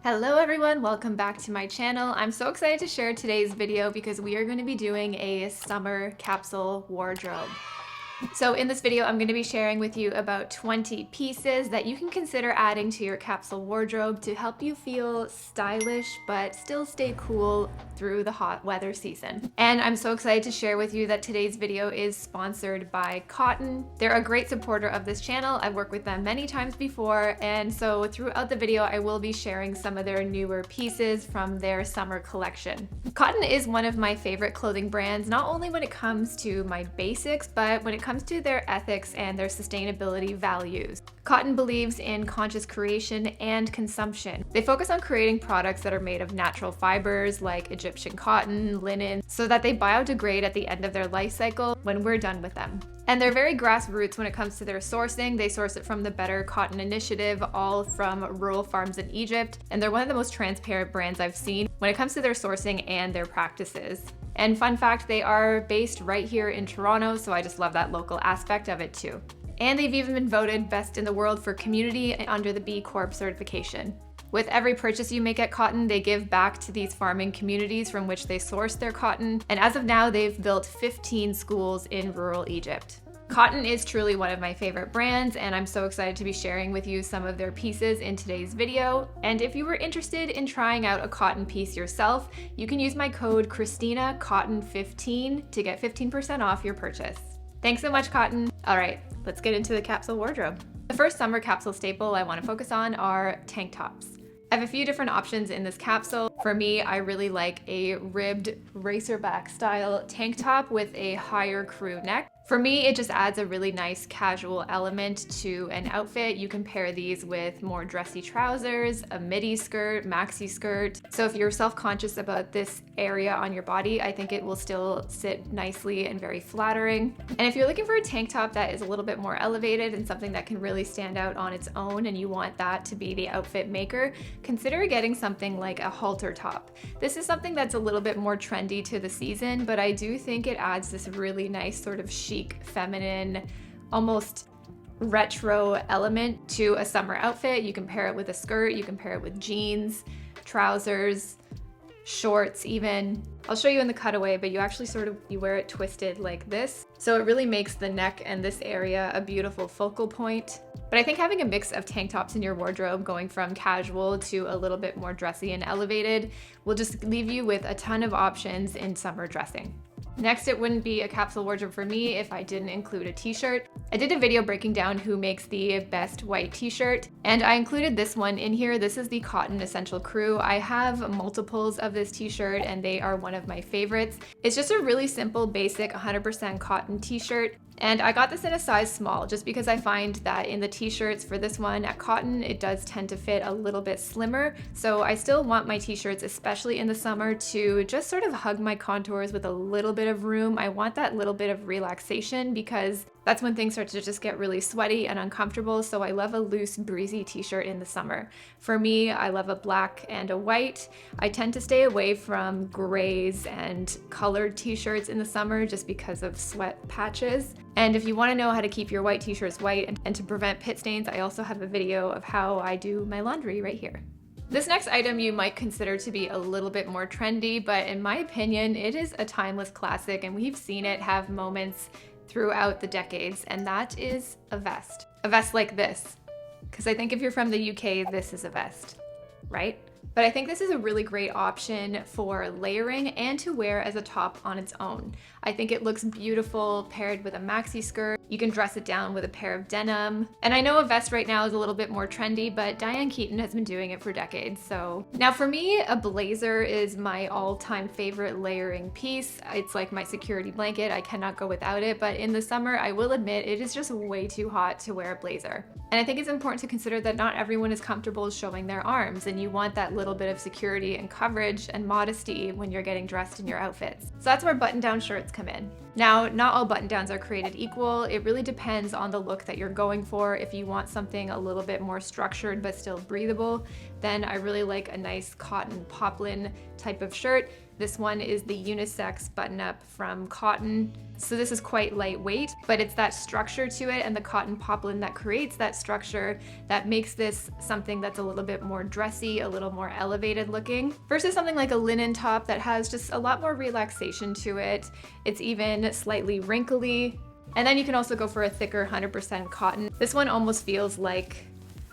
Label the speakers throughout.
Speaker 1: Hello everyone, welcome back to my channel. I'm so excited to share today's video because we are going to be doing a summer capsule wardrobe. So in this video, I'm going to be sharing with you about 20 pieces that you can consider adding to your capsule wardrobe to help you feel stylish but still stay cool through the hot weather season. And I'm so excited to share with you that today's video is sponsored by Cotton. They're a great supporter of this channel. I've worked with them many times before, and so throughout the video I will be sharing some of their newer pieces from their summer collection. Cotton is one of my favorite clothing brands, not only when it comes to my basics, but when it comes to their ethics and their sustainability values. Cotton believes in conscious creation and consumption. They focus on creating products that are made of natural fibers like Egyptian cotton, linen, so that they biodegrade at the end of their life cycle when we're done with them. And they're very grassroots when it comes to their sourcing. They source it from the Better Cotton Initiative, all from rural farms in Egypt. And they're one of the most transparent brands I've seen when it comes to their sourcing and their practices. And fun fact, they are based right here in Toronto, so I just love that local aspect of it too. And they've even been voted best in the world for community under the B Corp certification. With every purchase you make at Cotton, they give back to these farming communities from which they source their cotton. And as of now, they've built 15 schools in rural Egypt. Cotton is truly one of my favorite brands, and I'm so excited to be sharing with you some of their pieces in today's video. And if you were interested in trying out a cotton piece yourself, you can use my code ChristinaCotton15 to get 15% off your purchase. Thanks so much, Cotton. All right, let's get into the capsule wardrobe. The first summer capsule staple I want to focus on are tank tops. I have a few different options in this capsule. For me, I really like a ribbed racerback style tank top with a higher crew neck. For me, it just adds a really nice casual element to an outfit. You can pair these with more dressy trousers, a midi skirt, maxi skirt. So if you're self-conscious about this area on your body, I think it will still sit nicely and very flattering. And if you're looking for a tank top that is a little bit more elevated and something that can really stand out on its own, and you want that to be the outfit maker, consider getting something like a halter top. This is something that's a little bit more trendy to the season, but I do think it adds this really nice sort of chic, feminine, almost retro element to a summer outfit. You can pair it with a skirt, you can pair it with jeans, trousers, shorts even. I'll show you in the cutaway, but you actually you wear it twisted like this. So it really makes the neck and this area a beautiful focal point. But I think having a mix of tank tops in your wardrobe, going from casual to a little bit more dressy and elevated, will just leave you with a ton of options in summer dressing. Next, it wouldn't be a capsule wardrobe for me if I didn't include a t-shirt. I did a video breaking down who makes the best white t-shirt, and I included this one in here. This is the Cotton Essential Crew. I have multiples of this t-shirt and they are one of my favorites. It's just a really simple, basic 100% cotton t-shirt. And I got this in a size small just because I find that in the t-shirts for this one at Cotton, it does tend to fit a little bit slimmer. So I still want my t-shirts, especially in the summer, to just sort of hug my contours with a little bit of room. I want that little bit of relaxation because that's when things start to just get really sweaty and uncomfortable. So I love a loose, breezy t-shirt in the summer. For me, I love a black and a white. I tend to stay away from grays and colored t-shirts in the summer just because of sweat patches. And if you want to know how to keep your white t-shirts white and to prevent pit stains, I also have a video of how I do my laundry right here. This next item you might consider to be a little bit more trendy, but in my opinion, it is a timeless classic and we've seen it have moments throughout the decades, and that is a vest. A vest like this. Because I think if you're from the UK, this is a vest, right? But I think this is a really great option for layering and to wear as a top on its own. I think it looks beautiful paired with a maxi skirt. You can dress it down with a pair of denim. And I know a vest right now is a little bit more trendy, but Diane Keaton has been doing it for decades. So now for me, a blazer is my all-time favorite layering piece. It's like my security blanket. I cannot go without it. But in the summer, I will admit it is just way too hot to wear a blazer. And I think it's important to consider that not everyone is comfortable showing their arms, and you want that little bit of security and coverage and modesty when you're getting dressed in your outfits. So that's where button-down shirts come in. Now, not all button downs are created equal. It really depends on the look that you're going for. If you want something a little bit more structured but still breathable, then I really like a nice cotton poplin type of shirt. This one is the unisex button up from Cotton. So this is quite lightweight, but it's that structure to it and the cotton poplin that creates that structure that makes this something that's a little bit more dressy, a little more elevated looking, versus something like a linen top that has just a lot more relaxation to it. It's even slightly wrinkly. And then you can also go for a thicker 100% cotton. This one almost feels like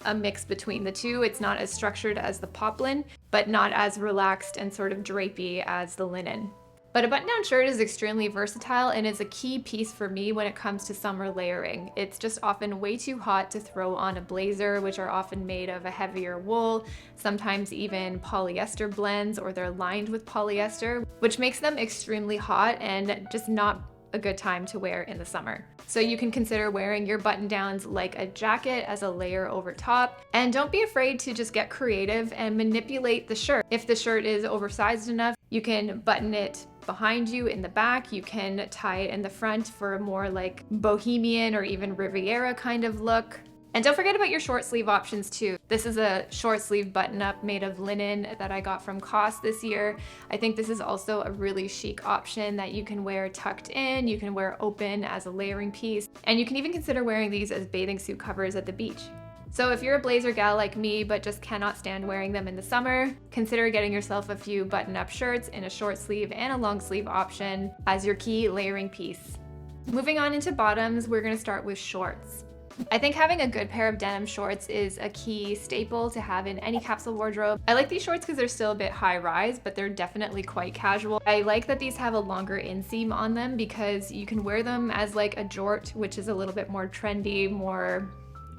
Speaker 1: a mix between the two. It's not as structured as the poplin, but not as relaxed and sort of drapey as the linen. But a button-down shirt is extremely versatile and is a key piece for me when it comes to summer layering. It's just often way too hot to throw on a blazer, which are often made of a heavier wool, sometimes even polyester blends, or they're lined with polyester, which makes them extremely hot and just not a good time to wear in the summer. So you can consider wearing your button downs like a jacket as a layer over top. And don't be afraid to just get creative and manipulate the shirt. If the shirt is oversized enough, you can button it behind you in the back. You can tie it in the front for a more like bohemian or even Riviera kind of look. And don't forget about your short sleeve options too. This is a short sleeve button up made of linen that I got from COS this year. I think this is also a really chic option that you can wear tucked in, you can wear open as a layering piece, and you can even consider wearing these as bathing suit covers at the beach. So if you're a blazer gal like me but just cannot stand wearing them in the summer, consider getting yourself a few button-up shirts in a short sleeve and a long sleeve option as your key layering piece. Moving on into bottoms, we're gonna start with shorts. I think having a good pair of denim shorts is a key staple to have in any capsule wardrobe. I like these shorts because they're still a bit high rise, but they're definitely quite casual. I like that these have a longer inseam on them because you can wear them as like a jort, which is a little bit more trendy, more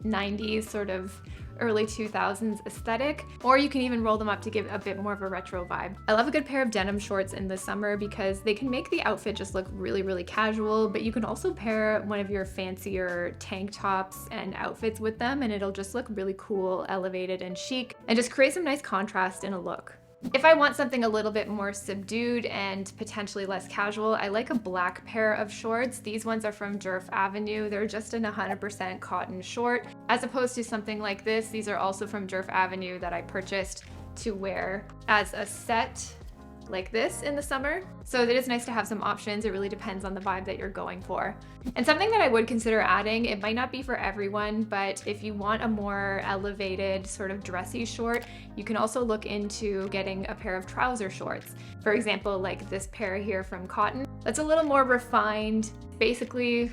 Speaker 1: 90s sort of early 2000s aesthetic, or you can even roll them up to give a bit more of a retro vibe. I love a good pair of denim shorts in the summer because they can make the outfit just look really, really casual, but you can also pair one of your fancier tank tops and outfits with them and it'll just look really cool, elevated and chic, and just create some nice contrast in a look. If I want something a little bit more subdued and potentially less casual, I like a black pair of shorts. These ones are from Jerf Avenue. They're just an 100% cotton short. As opposed to something like this, these are also from Jerf Avenue that I purchased to wear as a set like this in the summer. So it is nice to have some options. It really depends on the vibe that you're going for. And something that I would consider adding, it might not be for everyone, but if you want a more elevated sort of dressy short, you can also look into getting a pair of trouser shorts. For example, like this pair here from Cotton. That's a little more refined, basically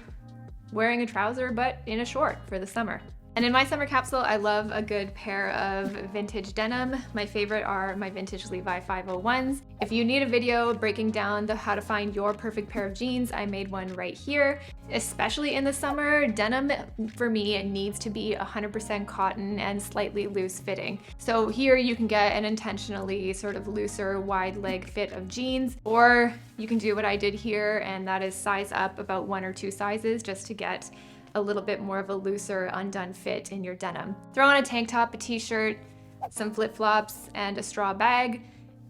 Speaker 1: wearing a trouser but in a short for the summer. And in my summer capsule, I love a good pair of vintage denim. My favorite are my vintage Levi 501s. If you need a video breaking down how to find your perfect pair of jeans, I made one right here. Especially in the summer, denim for me needs to be 100% cotton and slightly loose fitting. So here you can get an intentionally sort of looser wide leg fit of jeans, or you can do what I did here, and that is size up about 1 or 2 sizes just to get a little bit more of a looser undone fit in your denim. Throw on a tank top, a t-shirt, some flip-flops, and a straw bag,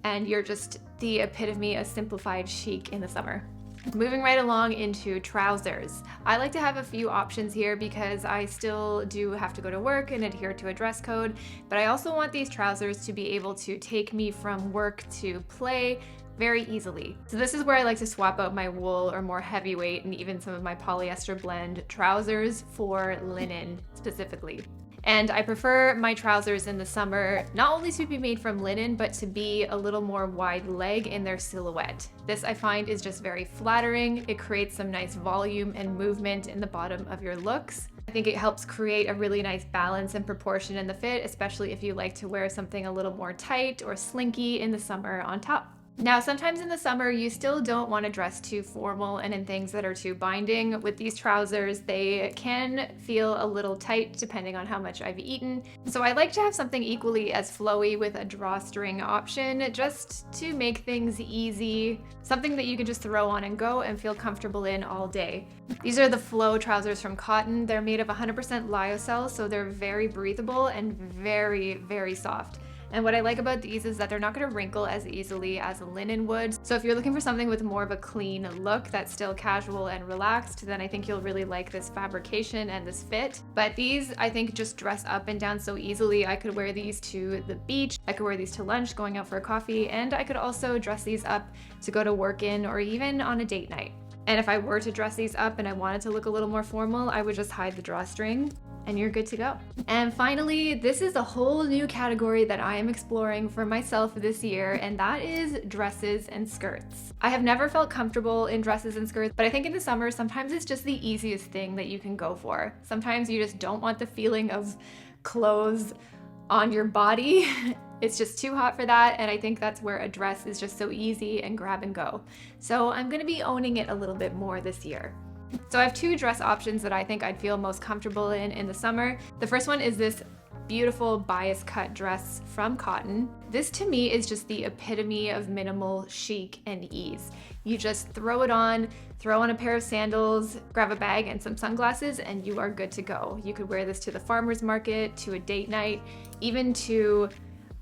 Speaker 1: and you're just the epitome of simplified chic in the summer. Moving right along into trousers. I like to have a few options here because I still do have to go to work and adhere to a dress code, but I also want these trousers to be able to take me from work to play very easily. So this is where I like to swap out my wool or more heavyweight and even some of my polyester blend trousers for linen specifically. And I prefer my trousers in the summer not only to be made from linen, but to be a little more wide leg in their silhouette. This I find is just very flattering. It creates some nice volume and movement in the bottom of your looks. I think it helps create a really nice balance and proportion in the fit, especially if you like to wear something a little more tight or slinky in the summer on top. Now, sometimes in the summer, you still don't want to dress too formal and in things that are too binding. With these trousers, they can feel a little tight depending on how much I've eaten. So I like to have something equally as flowy with a drawstring option, just to make things easy. Something that you can just throw on and go and feel comfortable in all day. These are the Flow trousers from Cotton. They're made of 100% lyocell, so they're very breathable and very, very soft. And what I like about these is that they're not going to wrinkle as easily as a linen would. So if you're looking for something with more of a clean look that's still casual and relaxed, then I think you'll really like this fabrication and this fit. But these, I think, just dress up and down so easily. I could wear these to the beach, I could wear these to lunch, going out for a coffee, and I could also dress these up to go to work in or even on a date night. And if I were to dress these up and I wanted to look a little more formal, I would just hide the drawstring and you're good to go. And finally, this is a whole new category that I am exploring for myself this year, and that is dresses and skirts. I have never felt comfortable in dresses and skirts, but I think in the summer, sometimes it's just the easiest thing that you can go for. Sometimes you just don't want the feeling of clothes on your body. It's just too hot for that, and I think that's where a dress is just so easy and grab and go. So I'm gonna be owning it a little bit more this year. So I have two dress options that I think I'd feel most comfortable in the summer. The first one is this beautiful bias cut dress from cotton. This to me is just the epitome of minimal chic and ease. You just throw it on, throw on a pair of sandals, grab a bag and some sunglasses, and you are good to go. You could wear this to the farmer's market, to a date night, even to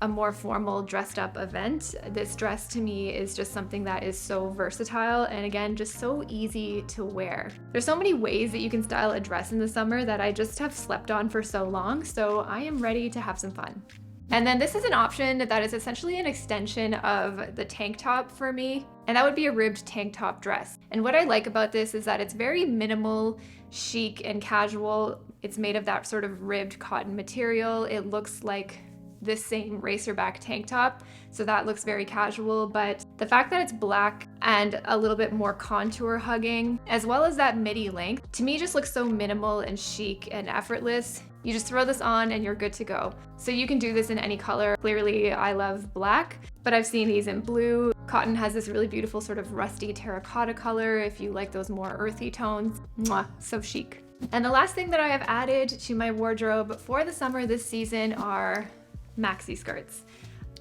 Speaker 1: a more formal dressed up event. This dress to me is just something that is so versatile and again, just so easy to wear. There's so many ways that you can style a dress in the summer that I just have slept on for so long, so I am ready to have some fun. And then this is an option that is essentially an extension of the tank top for me, and that would be a ribbed tank top dress. And what I like about this is that it's very minimal, chic, and casual. It's made of that sort of ribbed cotton material. It looks like this same racerback tank top, so that looks very casual, but the fact that it's black and a little bit more contour hugging, as well as that midi length, to me just looks so minimal and chic and effortless. You just throw this on and you're good to go. So you can do this in any color. Clearly I love black, but I've seen these in blue. Cotton has this really beautiful sort of rusty terracotta color if you like those more earthy tones. Mwah, so chic. And the last thing that I have added to my wardrobe for the summer this season are maxi skirts.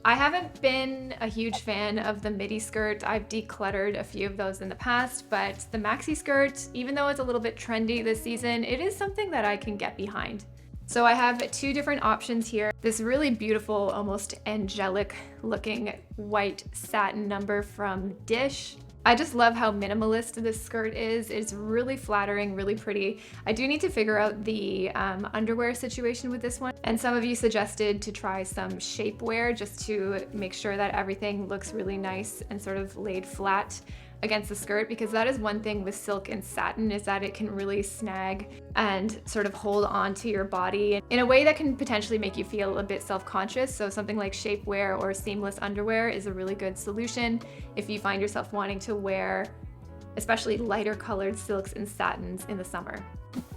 Speaker 1: I haven't been a huge fan of the midi skirt. I've decluttered a few of those in the past, but the maxi skirt, even though it's a little bit trendy this season, it is something that I can get behind. So I have two different options here. This really beautiful, almost angelic looking white satin number from Dish. I just love how minimalist this skirt is. It's really flattering, really pretty. I do need to figure out the underwear situation with this one. And some of you suggested to try some shapewear just to make sure that everything looks really nice and sort of laid flat against the skirt, because that is one thing with silk and satin, is that it can really snag and sort of hold on to your body in a way that can potentially make you feel a bit self-conscious. So something like shapewear or seamless underwear is a really good solution if you find yourself wanting to wear especially lighter colored silks and satins in the summer.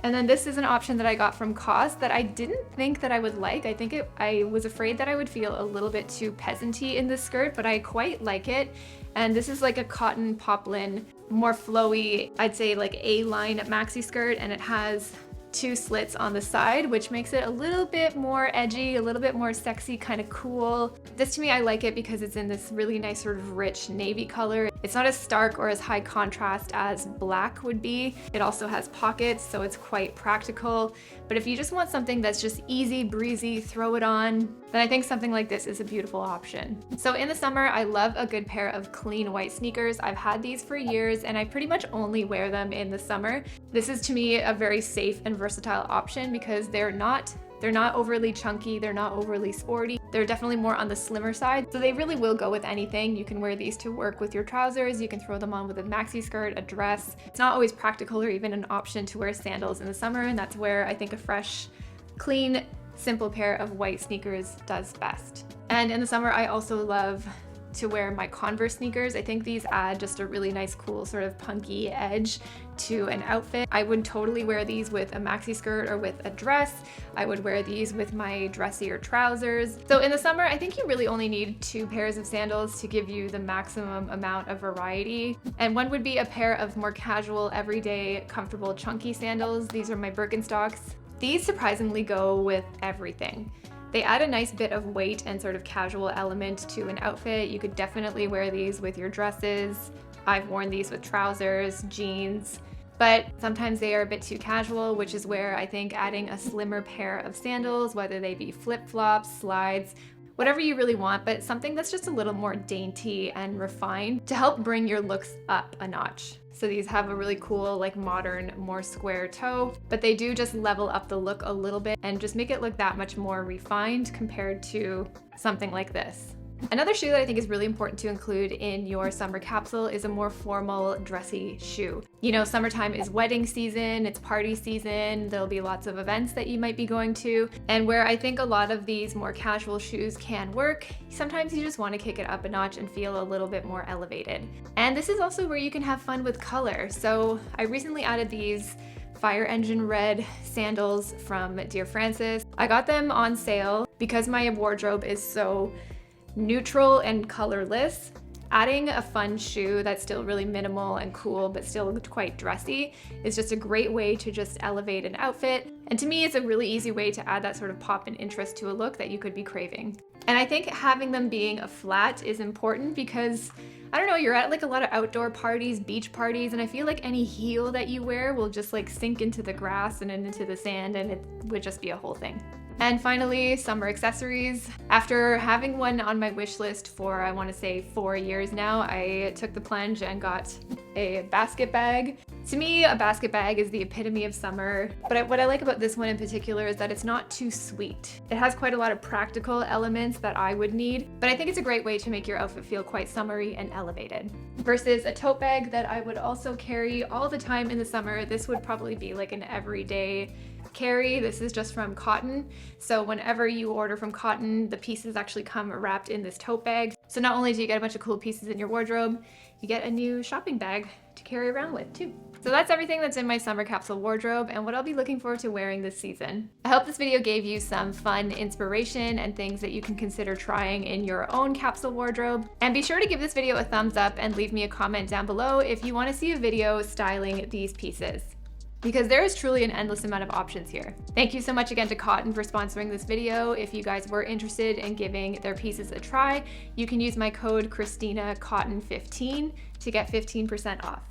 Speaker 1: And then this is an option that I got from COS that I didn't think that I would like. I was afraid that I would feel a little bit too peasanty in this skirt, but I quite like it. And this is like a cotton poplin, more flowy, I'd say like A-line maxi skirt, and it has two slits on the side, which makes it a little bit more edgy, a little bit more sexy, kind of cool. This to me, I like it because it's in this really nice sort of rich navy color. It's not as stark or as high contrast as black would be. It also has pockets, so it's quite practical. But if you just want something that's just easy breezy, throw it on, then I think something like this is a beautiful option. So in the summer, I love a good pair of clean white sneakers. I've had these for years and I pretty much only wear them in the summer. This is to me a very safe and versatile option because they're not overly chunky, they're not overly sporty. They're definitely more on the slimmer side, so they really will go with anything. You can wear these to work with your trousers, you can throw them on with a maxi skirt, a dress. It's not always practical or even an option to wear sandals in the summer, and that's where I think a fresh, clean, simple pair of white sneakers does best. And in the summer, I also love to wear my Converse sneakers. I think these add just a really nice, cool sort of punky edge to an outfit. I would totally wear these with a maxi skirt or with a dress. I would wear these with my dressier trousers. So in the summer, I think you really only need 2 pairs of sandals to give you the maximum amount of variety. And one would be a pair of more casual, everyday, comfortable, chunky sandals. These are my Birkenstocks. These surprisingly go with everything. They add a nice bit of weight and sort of casual element to an outfit. You could definitely wear these with your dresses. I've worn these with trousers, jeans, but sometimes they are a bit too casual, which is where I think adding a slimmer pair of sandals, whether they be flip-flops, slides, whatever you really want, but something that's just a little more dainty and refined to help bring your looks up a notch. So these have a really cool, like modern, more square toe, but they do just level up the look a little bit and just make it look that much more refined compared to something like this. Another shoe that I think is really important to include in your summer capsule is a more formal, dressy shoe. You know, summertime is wedding season, it's party season, there'll be lots of events that you might be going to, and where I think a lot of these more casual shoes can work, sometimes you just want to kick it up a notch and feel a little bit more elevated. And this is also where you can have fun with color. So I recently added these fire engine red sandals from Dear Francis. I got them on sale because my wardrobe is so neutral and colorless. Adding a fun shoe that's still really minimal and cool but still quite dressy is just a great way to just elevate an outfit. And to me, it's a really easy way to add that sort of pop and interest to a look that you could be craving. And I think having them being a flat is important because, I don't know, you're at like a lot of outdoor parties, beach parties, and I feel like any heel that you wear will just like sink into the grass and into the sand, and it would just be a whole thing. And finally, summer accessories. After having one on my wish list for, I want to say 4 years now, I took the plunge and got a basket bag. To me, a basket bag is the epitome of summer, but what I like about this one in particular is that it's not too sweet. It has quite a lot of practical elements that I would need, but I think it's a great way to make your outfit feel quite summery and elevated. Versus a tote bag that I would also carry all the time in the summer. This would probably be like an everyday carry. This is just from Cotton. So whenever you order from Cotton, the pieces actually come wrapped in this tote bag. So not only do you get a bunch of cool pieces in your wardrobe, you get a new shopping bag to carry around with too. So that's everything that's in my summer capsule wardrobe and what I'll be looking forward to wearing this season. I hope this video gave you some fun inspiration and things that you can consider trying in your own capsule wardrobe. And be sure to give this video a thumbs up and leave me a comment down below if you want to see a video styling these pieces, because there is truly an endless amount of options here. Thank you so much again to Cotton for sponsoring this video. If you guys were interested in giving their pieces a try, you can use my code ChristinaCotton15 to get 15% off.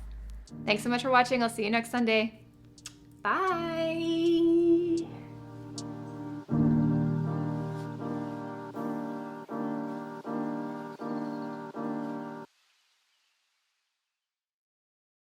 Speaker 1: Thanks so much for watching. I'll see you next Sunday. Bye.